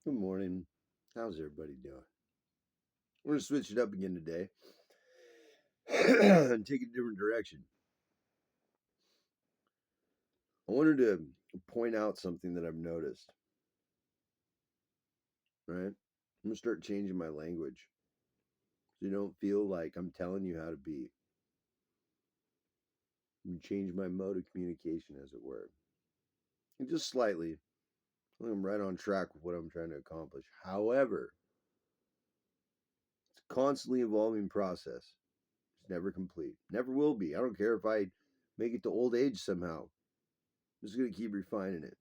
Good morning. How's everybody doing? We're going to switch it up again today and take a different direction. I wanted to point out something that I've noticed, right? I'm going to start changing my language so you don't feel like I'm telling you how to be. And change my mode of communication, as it were. And just slightly. I think I'm right on track with what I'm trying to accomplish. However, it's a constantly evolving process. It's never complete. Never will be. I don't care if I make it to old age somehow. I'm just going to keep refining it.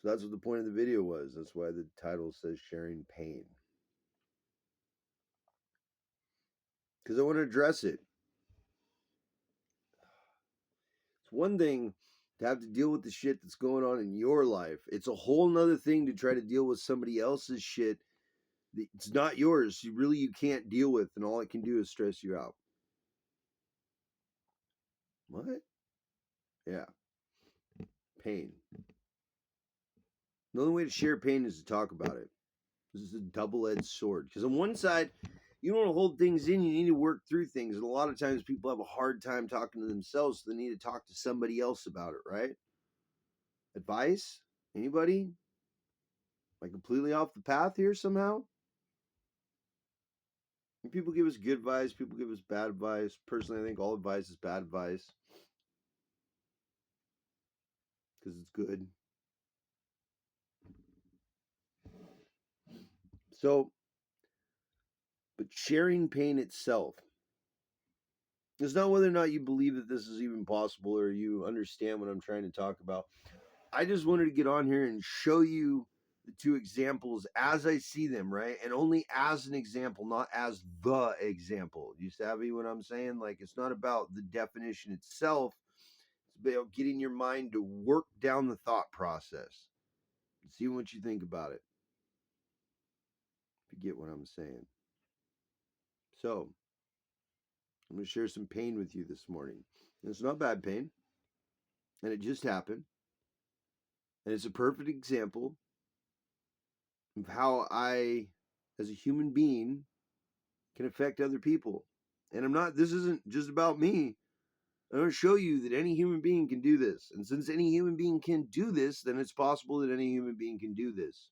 So that's what the point of the video was. That's why the title says sharing pain. Because I want to address it. It's one thing to have to deal with the shit that's going on in your life. It's a whole nother thing to try to deal with somebody else's shit. It's not yours. You can't deal with, and all it can do is stress you out. What? Yeah. Pain. The only way to share pain is to talk about it. This is a double-edged sword. Because on one side, you don't want to hold things in. You need to work through things. And a lot of times people have a hard time talking to themselves, so they need to talk to somebody else about it, right? Advice? Anybody? Am I completely off the path here somehow? People give us good advice, people give us bad advice. Personally, I think all advice is bad advice because it's good. So, but sharing pain itself, it's not whether or not you believe that this is even possible or you understand what I'm trying to talk about. I just wanted to get on here and show you the two examples as I see them, right? And only as an example, not as the example. You savvy what I'm saying? Like, it's not about the definition itself, it's about getting your mind to work down the thought process. See what you think about it. If you get what I'm saying. So, I'm going to share some pain with you this morning. And it's not bad pain, and it just happened. And it's a perfect example of how I, as a human being, can affect other people. And this isn't just about me. I'm going to show you that any human being can do this. And since any human being can do this, then it's possible that any human being can do this.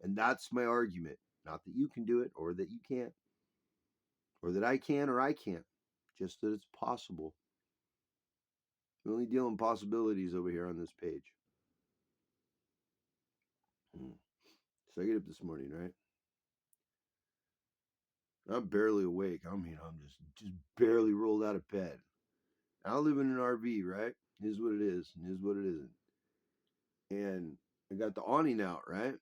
And that's my argument. Not that you can do it or that you can't, or that I can or I can't, just that it's possible. We only deal in possibilities over here on this page. So I get up this morning, right? I'm barely awake. I mean, I'm just barely rolled out of bed. I live in an RV, right? It is what it is, and it is what it isn't. And I got the awning out, right?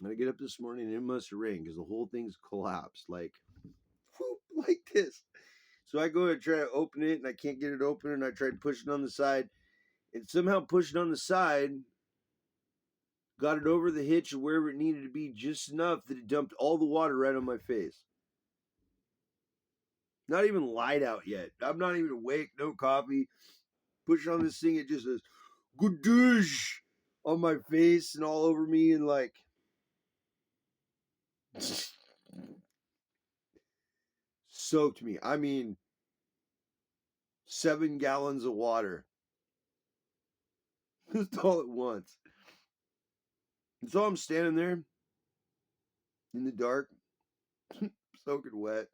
And I get up this morning and it must have rained because the whole thing's collapsed, like, whoop, like this. So I go and try to open it, and I can't get it open, and I tried pushing on the side, and somehow pushing on the side got it over the hitch or wherever it needed to be just enough that it dumped all the water right on my face. Not even light out yet. I'm not even awake, no coffee. Push on this thing, it just says good douche on my face and all over me, and like soaked me. I mean, 7 gallons of water. Just all at once. And so I'm standing there in the dark, soaking wet.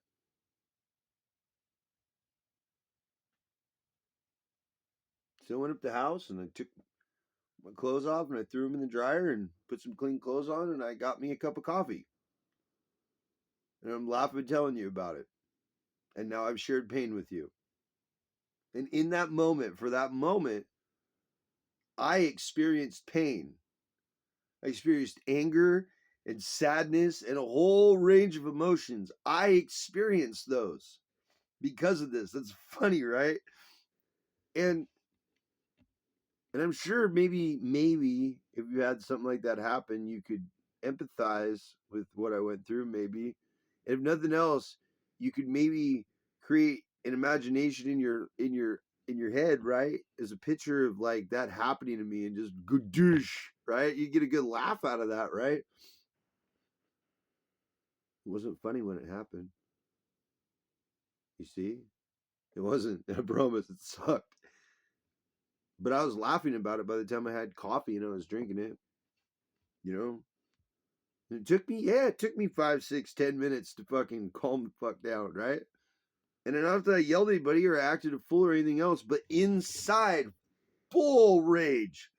So I went up the house and I took my clothes off and I threw them in the dryer and put some clean clothes on, and I got me a cup of coffee. And I'm laughing telling you about it. And now I've shared pain with you. And in that moment, for that moment, I experienced pain. I experienced anger and sadness and a whole range of emotions. I experienced those because of this. That's funny, right? And I'm sure maybe if you had something like that happen, you could empathize with what I went through, maybe. And if nothing else, you could maybe create an imagination in in your head, right, is a picture of like that happening to me and just goosh, right? You get a good laugh out of that, right? It wasn't funny when it happened. You see? It wasn't. I promise it sucked. But I was laughing about it by the time I had coffee and I was drinking it. You know? It took me 5, 6, 10 minutes to fucking calm the fuck down, right? And then not that I yelled at anybody or acted a fool or anything else, but inside, full rage.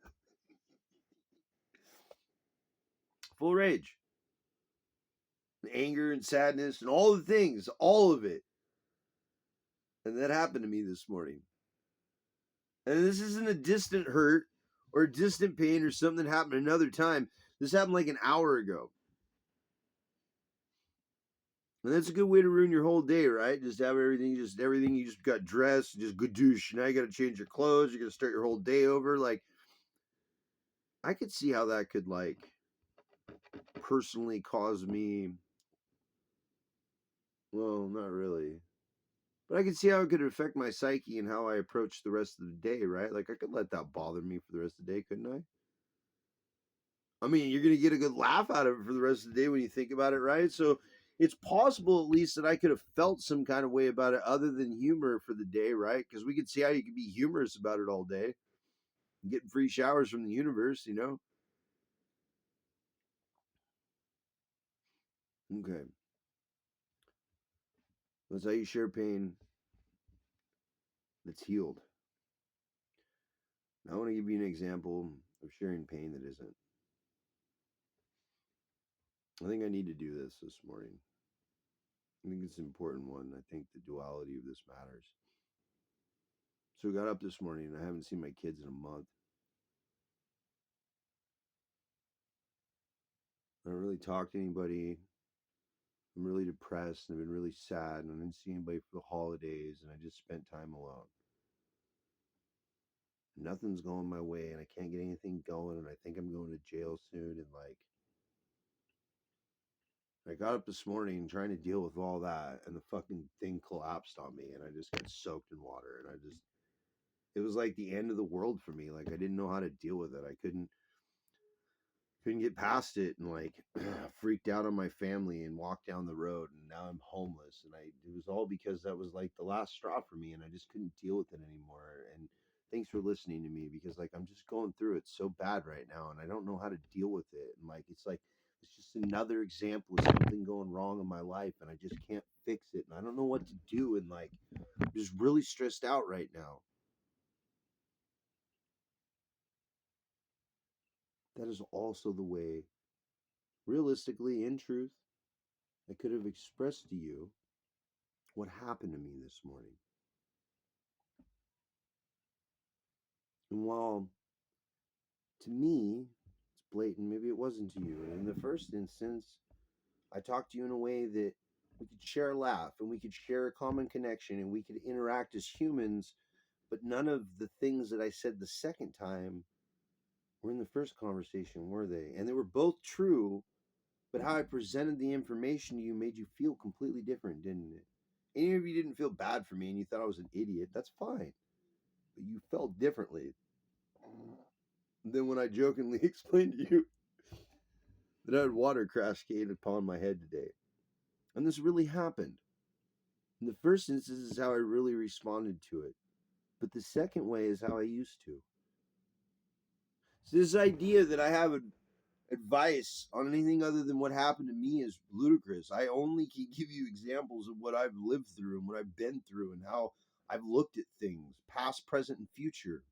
Full rage. And anger and sadness and all the things, all of it. And that happened to me this morning. And this isn't a distant hurt or a distant pain or something that happened another time. This happened like an hour ago. And that's a good way to ruin your whole day, right? Just have everything you just got dressed, just gadoosh. Now you got to change your clothes. You're going to start your whole day over. Like, I could see how that could, like, personally cause me, well, not really. But I could see how it could affect my psyche and how I approach the rest of the day, right? Like, I could let that bother me for the rest of the day, couldn't I? I mean, you're going to get a good laugh out of it for the rest of the day when you think about it, right? So it's possible at least that I could have felt some kind of way about it other than humor for the day, right? Because we could see how you could be humorous about it all day. Getting free showers from the universe, you know? Okay. That's how you share pain that's healed. Now I want to give you an example of sharing pain that isn't. I think I need to do this morning. I think it's an important one. I think the duality of this matters. So I got up this morning and I haven't seen my kids in a month. I don't really talk to anybody. I'm really depressed and I've been really sad and I didn't see anybody for the holidays and I just spent time alone. Nothing's going my way and I can't get anything going and I think I'm going to jail soon and like I got up this morning trying to deal with all that and the fucking thing collapsed on me and I just got soaked in water and it was like the end of the world for me. Like I didn't know how to deal with it. I couldn't get past it and like freaked out on my family and walked down the road and now I'm homeless and it was all because that was like the last straw for me and I just couldn't deal with it anymore. And thanks for listening to me because like I'm just going through it so bad right now and I don't know how to deal with it and like it's just another example of something going wrong in my life and I just can't fix it and I don't know what to do and like I'm just really stressed out right now. That is also the way, realistically, in truth, I could have expressed to you what happened to me this morning. And while to me, it's blatant, maybe it wasn't to you. And in the first instance, I talked to you in a way that we could share a laugh and we could share a common connection and we could interact as humans, but none of the things that I said the second time were in the first conversation, were they? And they were both true, but how I presented the information to you made you feel completely different, didn't it? Any of you didn't feel bad for me and you thought I was an idiot, that's fine. But you felt differently than when I jokingly explained to you that I had water cascade upon my head today. And this really happened. In the first instance is how I really responded to it. But the second way is how I used to. So this idea that I have advice on anything other than what happened to me is ludicrous. I only can give you examples of what I've lived through and what I've been through and how I've looked at things, past, present, and future.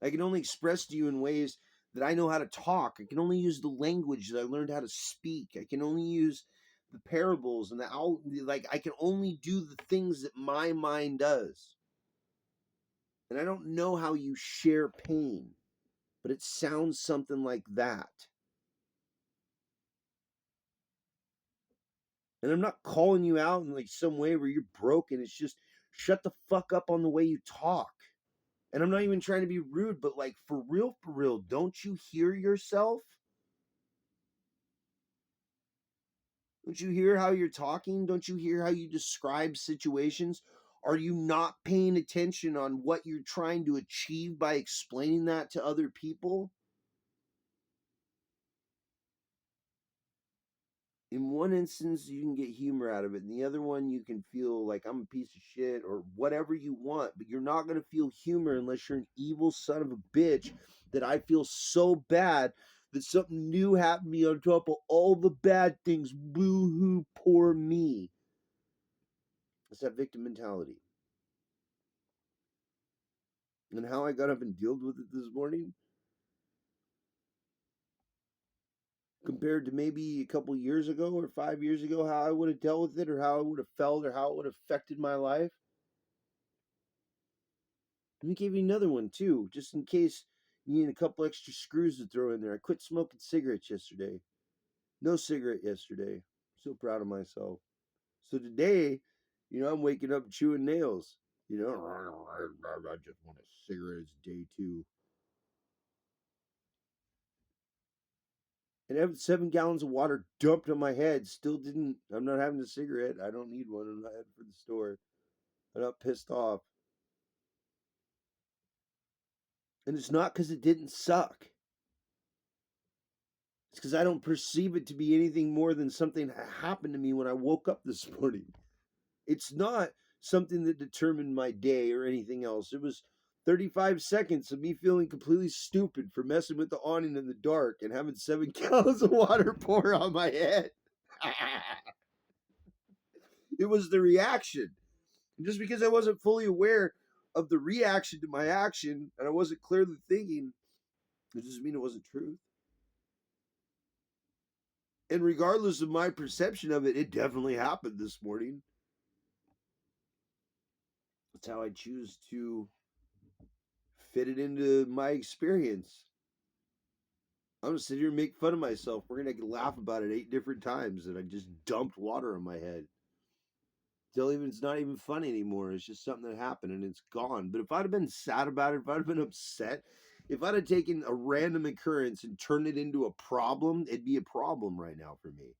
I can only express to you in ways that I know how to talk. I can only use the language that I learned how to speak. I can only use the parables and I can only do the things that my mind does. And I don't know how you share pain, but it sounds something like that. And I'm not calling you out in like some way where you're broken. It's just shut the fuck up on the way you talk. And I'm not even trying to be rude, but like for real, don't you hear yourself? Don't you hear how you're talking? Don't you hear how you describe situations? Are you not paying attention on what you're trying to achieve by explaining that to other people? In one instance, you can get humor out of it. In the other one, you can feel like I'm a piece of shit or whatever you want, but you're not going to feel humor unless you're an evil son of a bitch that I feel so bad that something new happened to me on top of all the bad things. Boo hoo, poor me. It's that victim mentality. And how I got up and dealt with it this morning, compared to maybe a couple years ago or 5 years ago, how I would have dealt with it or how I would have felt or how it would have affected my life. Let me give you another one too, just in case you need a couple extra screws to throw in there. I quit smoking cigarettes yesterday. No cigarette yesterday. So proud of myself. So today, I'm waking up chewing nails. I just want a cigarette. It's day 2. And having 7 gallons of water dumped on my head still didn't. I'm not having a cigarette. I don't need one. I'm not heading for the store. I'm not pissed off. And it's not because it didn't suck. It's because I don't perceive it to be anything more than something that happened to me when I woke up this morning. It's not something that determined my day or anything else. It was 35 seconds of me feeling completely stupid for messing with the awning in the dark and having 7 gallons of water pour on my head. It was the reaction. And just because I wasn't fully aware of the reaction to my action and I wasn't clearly thinking, it doesn't mean it wasn't truth. And regardless of my perception of it, it definitely happened this morning. That's how I choose to fit it into my experience. I'm gonna sit here and make fun of myself. We're gonna laugh about it 8 different times that I just dumped water on my head. It's not even funny anymore. It's just something that happened and it's gone. But if I'd have been sad about it, if I'd have been upset, if I'd have taken a random occurrence and turned it into a problem, it'd be a problem right now for me.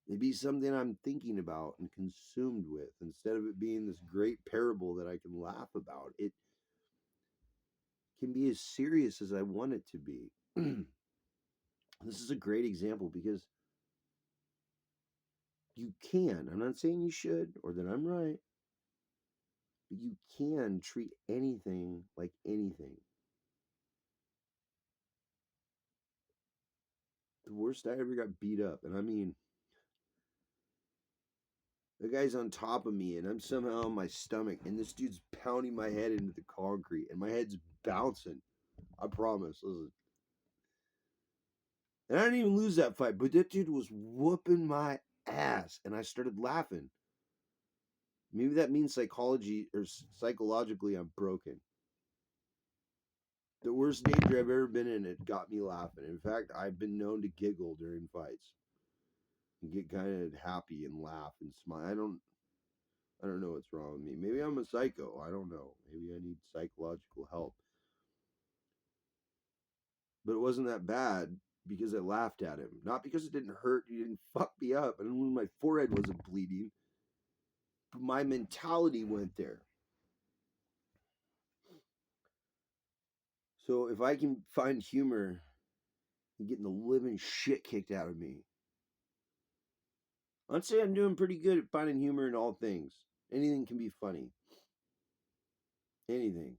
It'd be something I'm thinking about and consumed with instead of it being this great parable that I can laugh about. It can be as serious as I want it to be. This is a great example because you can. I'm not saying you should or that I'm right, but you can treat anything like anything. The worst I ever got beat up, and I mean, the guy's on top of me, and I'm somehow on my stomach, and this dude's pounding my head into the concrete, and my head's bouncing. I promise. Listen. And I didn't even lose that fight, but that dude was whooping my ass, and I started laughing. Maybe that means psychology or psychologically I'm broken. The worst danger I've ever been in, it got me laughing. In fact, I've been known to giggle during fights and get kind of happy and laugh and smile. I don't know what's wrong with me. Maybe I'm a psycho. I don't know. Maybe I need psychological help. But it wasn't that bad because I laughed at him. Not because it didn't hurt. He didn't fuck me up. I don't know, my forehead wasn't bleeding. But my mentality went there. So if I can find humor in getting the living shit kicked out of me, I'd say I'm doing pretty good at finding humor in all things. Anything can be funny. Anything.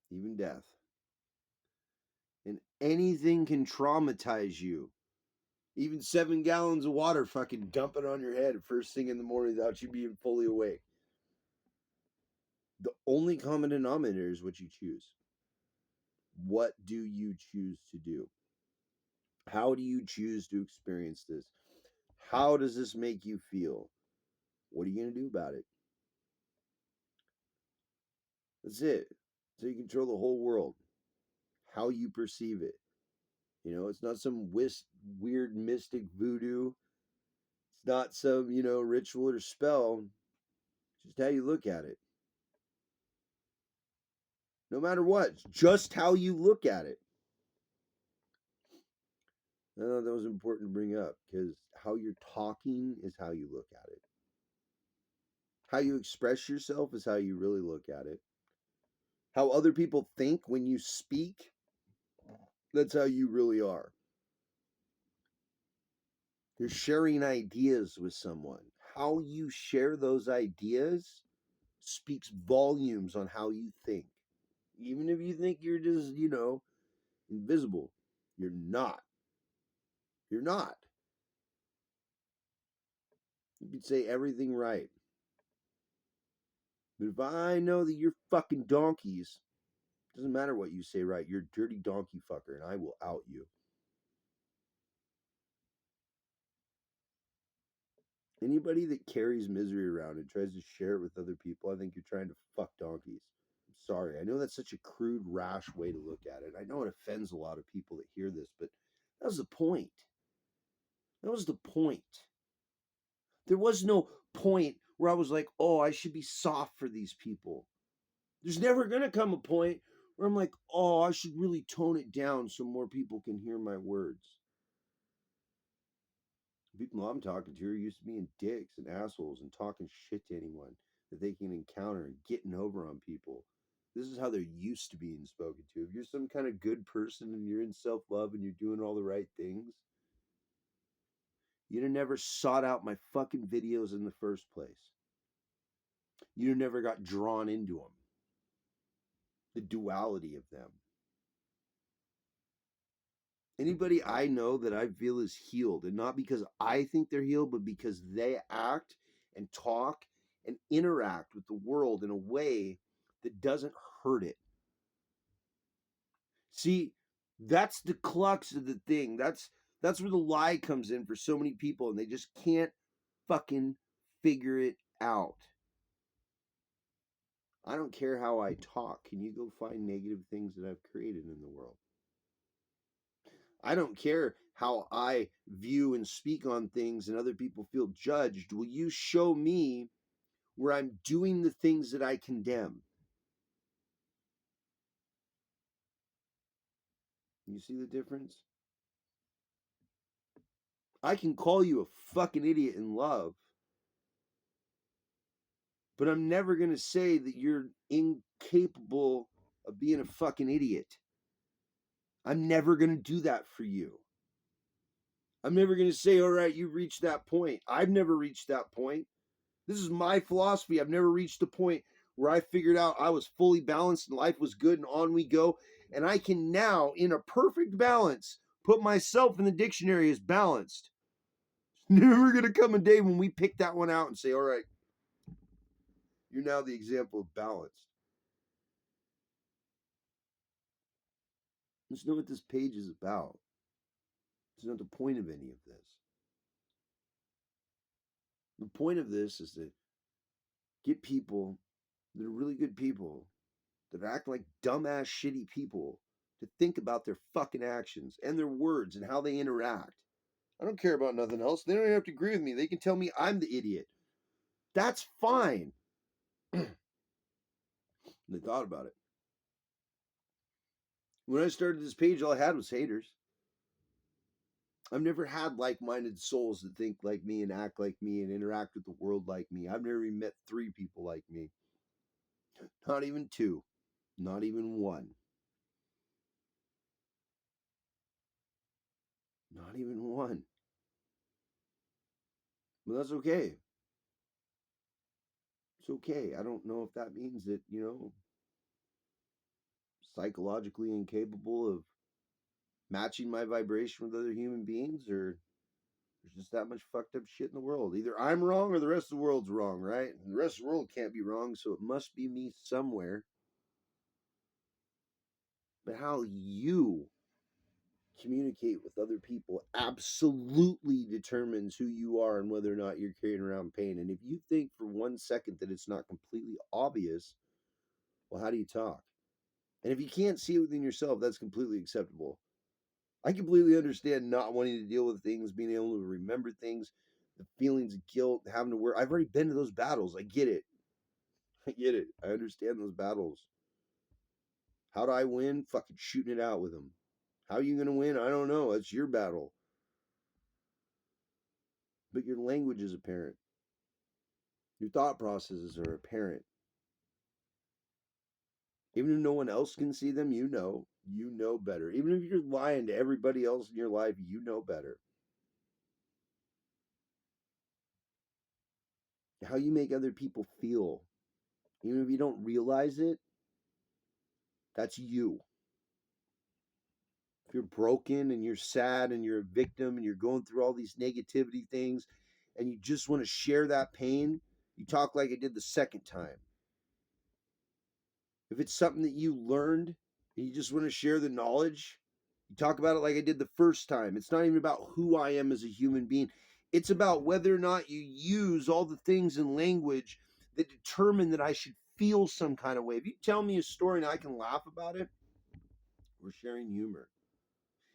Even death. And anything can traumatize you. Even 7 gallons of water fucking dumping on your head first thing in the morning without you being fully awake. The only common denominator is what you choose. What do you choose to do? How do you choose to experience this? How does this make you feel? What are you going to do about it? That's it. So you control the whole world. How you perceive it. It's not some weird mystic voodoo. It's not some, ritual or spell. It's just how you look at it. No matter what, it's just how you look at it. I thought that was important to bring up because how you're talking is how you look at it. How you express yourself is how you really look at it. How other people think when you speak, that's how you really are. You're sharing ideas with someone. How you share those ideas speaks volumes on how you think. Even if you think you're just, invisible, you're not. You're not. You can say everything right. But if I know that you're fucking donkeys, doesn't matter what you say right, you're a dirty donkey fucker, and I will out you. Anybody that carries misery around and tries to share it with other people, I think you're trying to fuck donkeys. I'm sorry. I know that's such a crude, rash way to look at it. I know it offends a lot of people that hear this, but that was the point. That was the point. There was no point where I was like, oh, I should be soft for these people. There's never going to come a point where I'm like, oh, I should really tone it down so more people can hear my words. People I'm talking to are used to being dicks and assholes and talking shit to anyone that they can encounter and getting over on people. This is how they're used to being spoken to. If you're some kind of good person and you're in self love and you're doing all the right things, you'd have never sought out my fucking videos in the first place. You'd have never got drawn into them. The duality of them. Anybody I know that I feel is healed, and not because I think they're healed, but because they act and talk and interact with the world in a way that doesn't hurt it. See, that's the crux of the thing. That's where the lie comes in for so many people, and they just can't fucking figure it out. I don't care how I talk. Can you go find negative things that I've created in the world? I don't care how I view and speak on things and other people feel judged. Will you show me where I'm doing the things that I condemn? You see the difference? I can call you a fucking idiot in love, but I'm never going to say that you're incapable of being a fucking idiot. I'm never going to do that for you. I'm never going to say, all right, you reached that point. I've never reached that point. This is my philosophy. I've never reached a point where I figured out I was fully balanced and life was good and on we go. And I can now, in a perfect balance, put myself in the dictionary as balanced. Never going to come a day when we pick that one out and say, all right, you're now the example of balanced. That's not what this page is about. It's not the point of any of this. The point of this is to get people that are really good people that act like dumbass, shitty people to think about their fucking actions and their words and how they interact. I don't care about nothing else. They don't even have to agree with me. They can tell me I'm the idiot. That's fine. They thought about it. When I started this page, all I had was haters. I've never had like minded souls that think like me and act like me and interact with the world like me. I've never even met 3 people like me. Not even 2. Not even 1. Not even 1. But that's okay. It's okay. I don't know if that means that, psychologically incapable of matching my vibration with other human beings, or there's just that much fucked up shit in the world. Either I'm wrong or the rest of the world's wrong, right? And the rest of the world can't be wrong, so it must be me somewhere. But how you communicate with other people absolutely determines who you are and whether or not you're carrying around pain. And if you think for 1 second that it's not completely obvious, well, how do you talk? And if you can't see it within yourself, that's completely acceptable. I completely understand not wanting to deal with things, being able to remember things, the feelings of guilt, having to work. I've already been to those battles. I get it. I get it. I understand those battles. How do I win? Fucking shooting it out with them. How are you going to win? I don't know. It's your battle. But your language is apparent. Your thought processes are apparent. Even if no one else can see them, you know better. Even if you're lying to everybody else in your life, you know better. How you make other people feel, even if you don't realize it, that's you. If you're broken and you're sad and you're a victim and you're going through all these negativity things and you just want to share that pain, you talk like I did the second time. If it's something that you learned and you just want to share the knowledge, you talk about it like I did the first time. It's not even about who I am as a human being. It's about whether or not you use all the things in language that determine that I should feel some kind of way. If you tell me a story and I can laugh about it, we're sharing humor.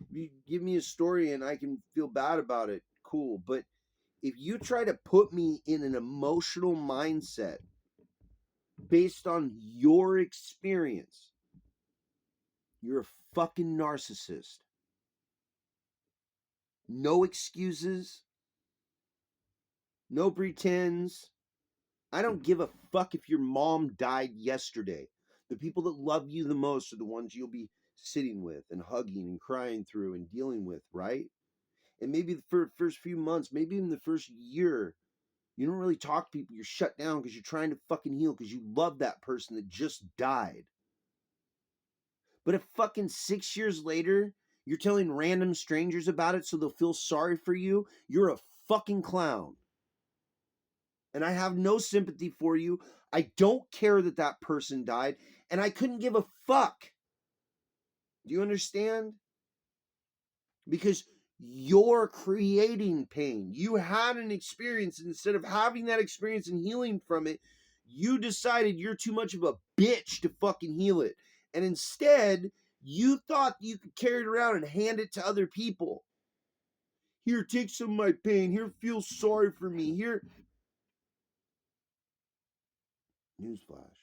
If you give me a story and I can feel bad about it, cool. But if you try to put me in an emotional mindset based on your experience, you're a fucking narcissist. No excuses, no pretends. I don't give a fuck if your mom died yesterday. The people that love you the most are the ones you'll be sitting with and hugging and crying through and dealing with, right? And maybe for the first few months, maybe even the first year, you don't really talk to people. You're shut down because you're trying to fucking heal because you love that person that just died. But if fucking 6 years later, you're telling random strangers about it so they'll feel sorry for you, you're a fucking clown. And I have no sympathy for you. I don't care that that person died, and I couldn't give a fuck. Do you understand? Because you're creating pain. You had an experience. Instead of having that experience and healing from it, you decided you're too much of a bitch to fucking heal it. And instead, you thought you could carry it around and hand it to other people. Here, take some of my pain. Here, feel sorry for me. Here. Newsflash.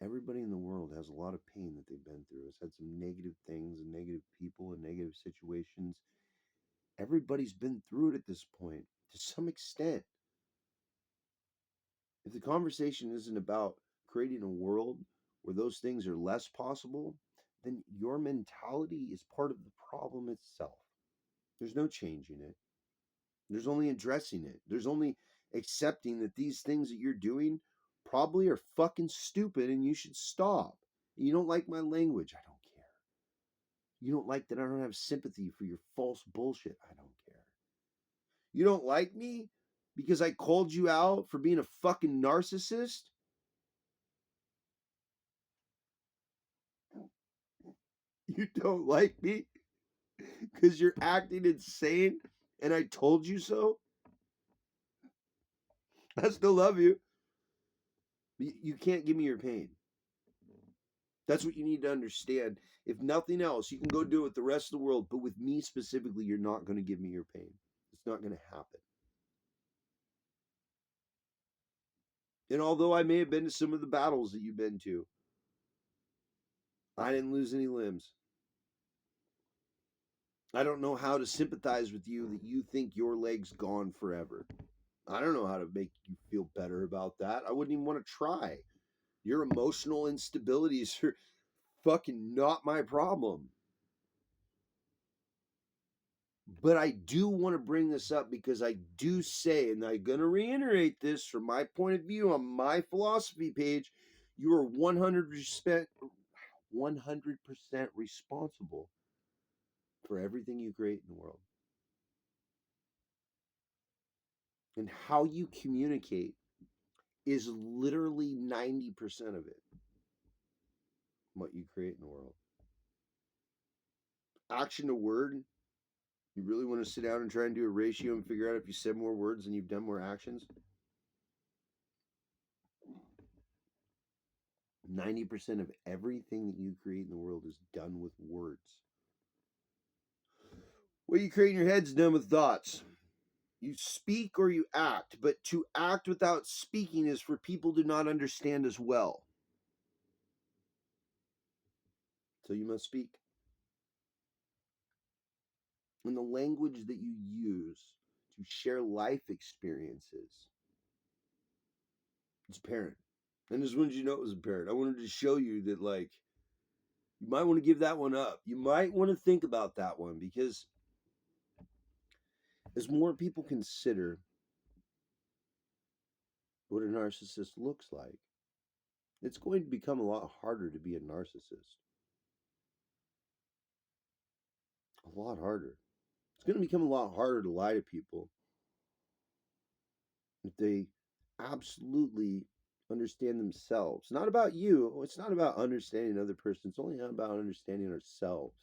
Everybody in the world has a lot of pain that they've been through, has had some negative things and negative people and negative situations. Everybody's been through it at this point to some extent. If the conversation isn't about creating a world where those things are less possible, then your mentality is part of the problem itself. There's no changing it. There's only addressing it. There's only accepting that these things that you're doing probably are fucking stupid and you should stop. You don't like my language. I don't care. You don't like that I don't have sympathy for your false bullshit. I don't care. You don't like me because I called you out for being a fucking narcissist? You don't like me because you're acting insane and I told you so? I still love you. You can't give me your pain. That's what you need to understand. If nothing else, you can go do it with the rest of the world, but with me specifically, you're not going to give me your pain. It's not going to happen. And although I may have been to some of the battles that you've been to, I didn't lose any limbs. I don't know how to sympathize with you that you think your leg's gone forever. I don't know how to make you feel better about that. I wouldn't even want to try. Your emotional instabilities are fucking not my problem. But I do want to bring this up because I do say, and I'm going to reiterate this from my point of view on my philosophy page, you are 100% responsible for everything you create in the world. And how you communicate is literally 90% of it, what you create in the world. Action to word, you really want to sit down and try and do a ratio and figure out if you said more words than you've done more actions? 90% of everything that you create in the world is done with words. What you create in your head is done with thoughts. You speak or you act, but to act without speaking is for people to not understand as well. So you must speak. And the language that you use to share life experiences. It's apparent. And just wanted you to know it was apparent. I wanted to show you that, like, you might want to give that one up. You might want to think about that one, because as more people consider what a narcissist looks like, it's going to become a lot harder to be a narcissist. A lot harder. It's going to become a lot harder to lie to people if they absolutely understand themselves. Not about you. It's not about understanding another person. It's only about understanding ourselves.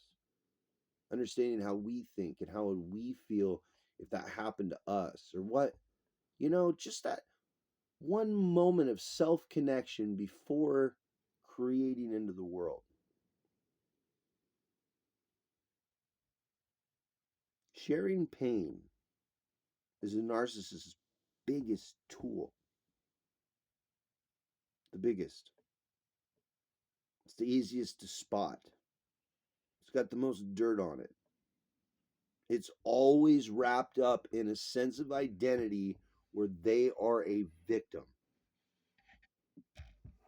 Understanding how we think and how would we feel if that happened to us, or what, just that one moment of self connection before creating into the world. Sharing pain is a narcissist's biggest tool. The biggest. It's the easiest to spot. It's got the most dirt on it. It's always wrapped up in a sense of identity where they are a victim.